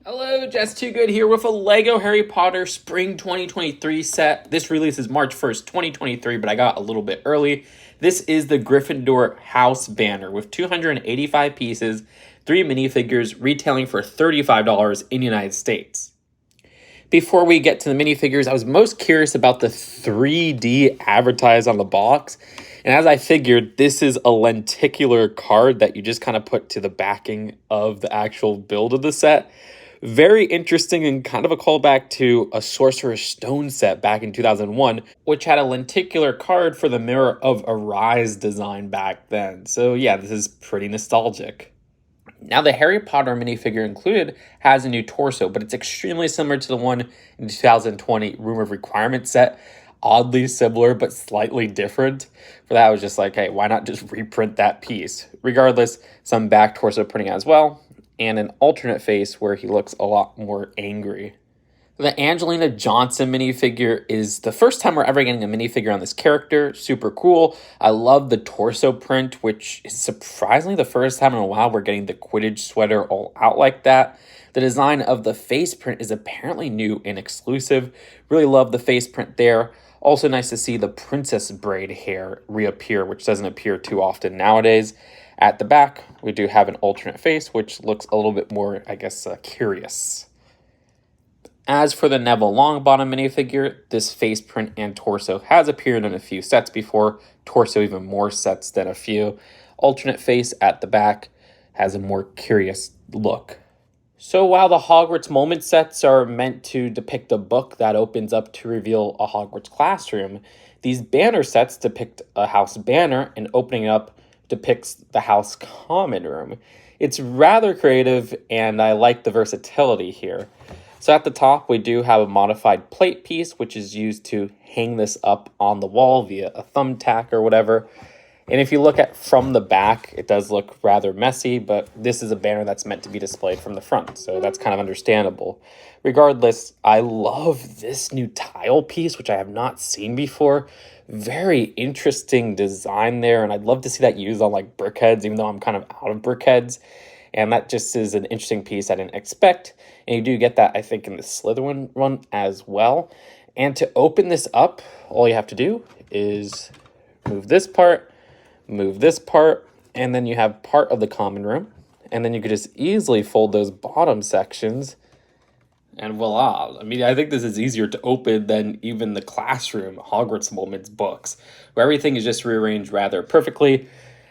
Hello, justtwogood here with a Lego Harry Potter Spring 2023 set. This release is March 1st, 2023, but I got a little bit early. This is the Gryffindor House Banner with 285 pieces, 3 minifigures, retailing for $35 in the United States. Before we get to the minifigures, I was most curious about the 3D advertised on the box. And as I figured, this is a lenticular card that you just kind of put to the backing of the actual build of the set. Very interesting and kind of a callback to a Sorcerer's Stone set back in 2001, which had a lenticular card for the Mirror of Arise design back then. So yeah, this is pretty nostalgic. Now the Harry Potter minifigure included has a new torso, but it's extremely similar to the one in 2020 Room of Requirement set. Oddly similar, but slightly different. For that, I was just like, hey, why not just reprint that piece? Regardless, some back torso printing as well, and an alternate face where he looks a lot more angry. The Angelina Johnson minifigure is the first time we're ever getting a minifigure on this character. Super cool. I love the torso print, which is surprisingly the first time in a while we're getting the Quidditch sweater all out like that. The design of the face print is apparently new and exclusive. Really love the face print there. Also nice to see the princess braid hair reappear, which doesn't appear too often nowadays. At the back, we do have an alternate face, which looks a little bit more, I guess, curious. As for the Neville Longbottom minifigure, this face print and torso has appeared in a few sets before, torso even more sets than a few. Alternate face at the back has a more curious look. So while the Hogwarts Moment sets are meant to depict a book that opens up to reveal a Hogwarts classroom, these banner sets depict a house banner, and opening up depicts the house common room. It's rather creative, and I like the versatility here. So at the top, we do have a modified plate piece, which is used to hang this up on the wall via a thumbtack or whatever. And if you look at from the back, it does look rather messy, but this is a banner that's meant to be displayed from the front, so that's kind of understandable. Regardless, I love this new tile piece, which I have not seen before. Very interesting design there, and I'd love to see that used on like brickheads, even though I'm kind of out of brickheads. And that just is an interesting piece I didn't expect. And you do get that, I think, in the Slytherin one as well. And to open this up, all you have to do is move this part, and then you have part of the common room. And then you could just easily fold those bottom sections. And voila. I mean, I think this is easier to open than even the classroom Hogwarts Moments books, where everything is just rearranged rather perfectly.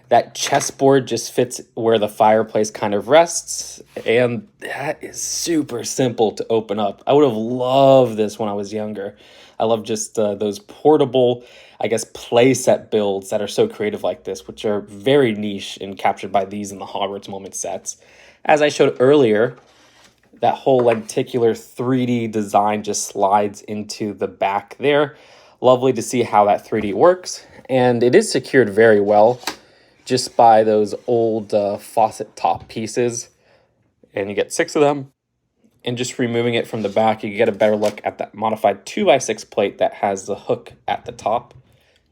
That chessboard just fits where the fireplace kind of rests, and that is super simple to open up. I would have loved this when I was younger. I love just those portable, I guess, play set builds that are so creative like this, which are very niche and captured by these in the Hogwarts Moment sets. As I showed earlier, that whole lenticular 3D design just slides into the back there. Lovely to see how that 3D works, and it is secured very well just by those old faucet top pieces, and you get 6 of them. And just removing it from the back, you get a better look at that modified 2x6 plate that has the hook at the top.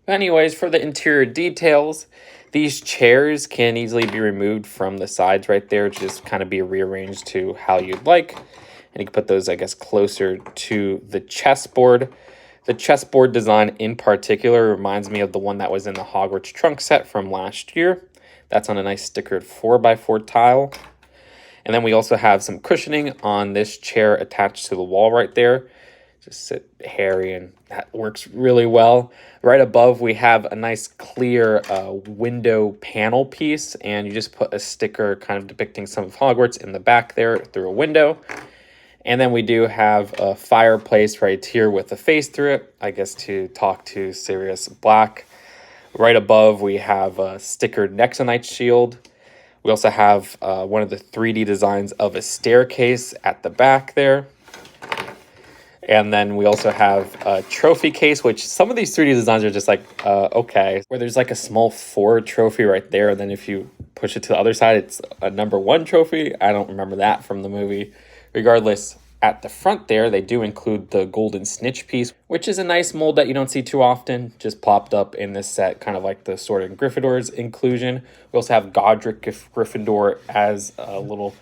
Anyways, for the interior details, these chairs can easily be removed from the sides right there, just kind of be rearranged to how you'd like. And you can put those, I guess, closer to the chessboard. The chessboard design in particular reminds me of the one that was in the Hogwarts trunk set from last year. That's on a nice stickered 4x4 tile. And then we also have some cushioning on this chair attached to the wall right there. Just sit Harry, and that works really well. Right above, we have a nice clear window panel piece, and you just put a sticker kind of depicting some of Hogwarts in the back there through a window. And then we do have a fireplace right here with a face through it, I guess to talk to Sirius Black. Right above, we have a stickered Nexonite shield. We also have one of the 3D designs of a staircase at the back there. And then we also have a trophy case, which some of these 3D designs are just like, okay. Where there's like a small 4 trophy right there. And then if you push it to the other side, it's a number 1 trophy. I don't remember that from the movie. Regardless, at the front there, they do include the golden snitch piece, which is a nice mold that you don't see too often, just popped up in this set, kind of like the Sword and Gryffindor's inclusion. We also have Godric Gryffindor as a little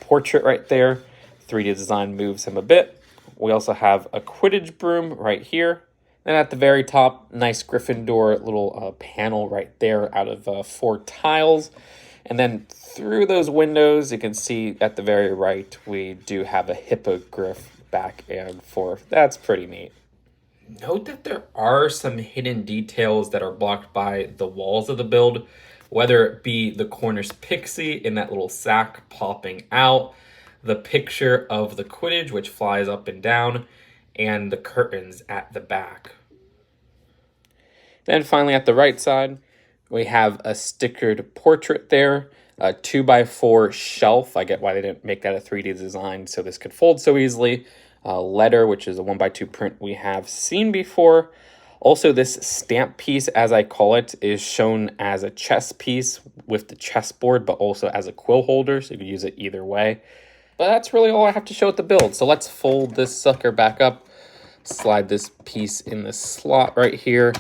portrait right there. 3D design moves him a bit. We also have a Quidditch broom right here. Then at the very top, nice Gryffindor little panel right there out of 4 tiles. And then through those windows, you can see at the very right, we do have a hippogriff back and forth. That's pretty neat. Note that there are some hidden details that are blocked by the walls of the build, whether it be the Cornish pixie in that little sack popping out, the picture of the Quidditch, which flies up and down, and the curtains at the back. Then finally at the right side, we have a stickered portrait there, a 2x4 shelf. I get why they didn't make that a 3D design so this could fold so easily. A letter, which is a 1x2 print we have seen before. Also, this stamp piece, as I call it, is shown as a chess piece with the chessboard, but also as a quill holder, so you can use it either way. But that's really all I have to show at the build. So let's fold this sucker back up, slide this piece in the slot right here,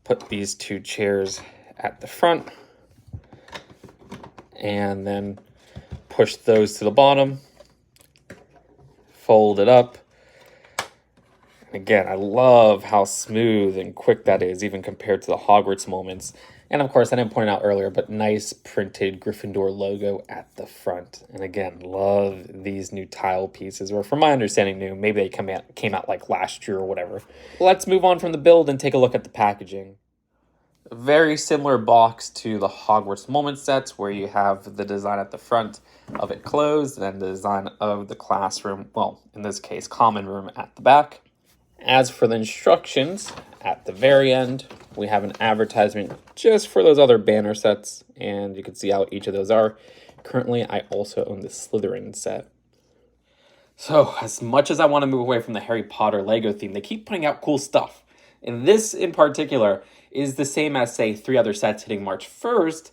put these 2 chairs at the front, and then push those to the bottom, fold it up. Again, I love how smooth and quick that is, even compared to the Hogwarts moments. And of course, I didn't point it out earlier, but nice printed Gryffindor logo at the front. And again, love these new tile pieces, or from my understanding new. Maybe they came out like last year or whatever. Let's move on from the build and take a look at the packaging. A very similar box to the Hogwarts moment sets, where you have the design at the front of it closed, and then the design of the classroom, well, in this case, common room at the back. As for the instructions, at the very end, we have an advertisement just for those other banner sets, and you can see how each of those are. Currently, I also own the Slytherin set. So, as much as I want to move away from the Harry Potter Lego theme, they keep putting out cool stuff. And this, in particular, is the same as, say, 3 other sets hitting March 1st,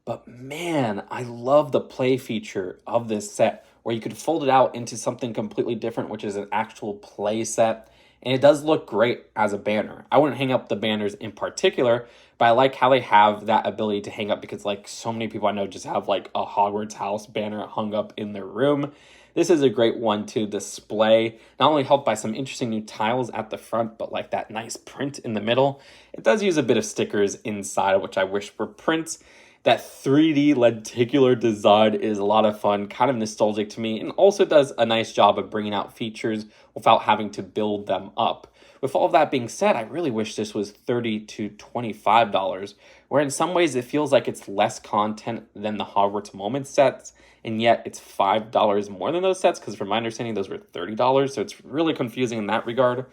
but man, I love the play feature of this set, where you could fold it out into something completely different, which is an actual play set. And it does look great as a banner. I wouldn't hang up the banners in particular, but I like how they have that ability to hang up, because like so many people I know just have like a Hogwarts house banner hung up in their room. This is a great one to display, not only helped by some interesting new tiles at the front, but like that nice print in the middle. It does use a bit of stickers inside, which I wish were prints. That 3D lenticular design is a lot of fun, kind of nostalgic to me, and also does a nice job of bringing out features without having to build them up. With all of that being said, I really wish this was $30 to $25, where in some ways it feels like it's less content than the Hogwarts Moments sets, and yet it's $5 more than those sets, because from my understanding those were $30, so it's really confusing in that regard.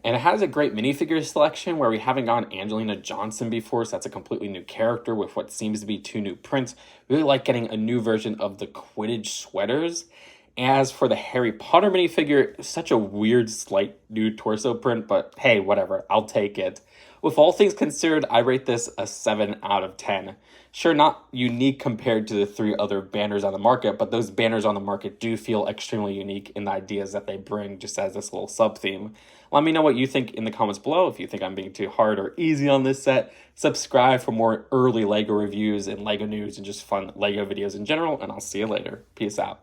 And it has a great minifigure selection where we haven't gotten Angelina Johnson before, so that's a completely new character with what seems to be 2 new prints. Really like getting a new version of the Quidditch sweaters. As for the Harry Potter minifigure, such a weird, slight new torso print, but hey, whatever, I'll take it. With all things considered, I rate this a 7 out of 10. Sure, not unique compared to the 3 other banners on the market, but those banners on the market do feel extremely unique in the ideas that they bring just as this little sub-theme. Let me know what you think in the comments below. If you think I'm being too hard or easy on this set, subscribe for more early LEGO reviews and LEGO news and just fun LEGO videos in general, and I'll see you later. Peace out.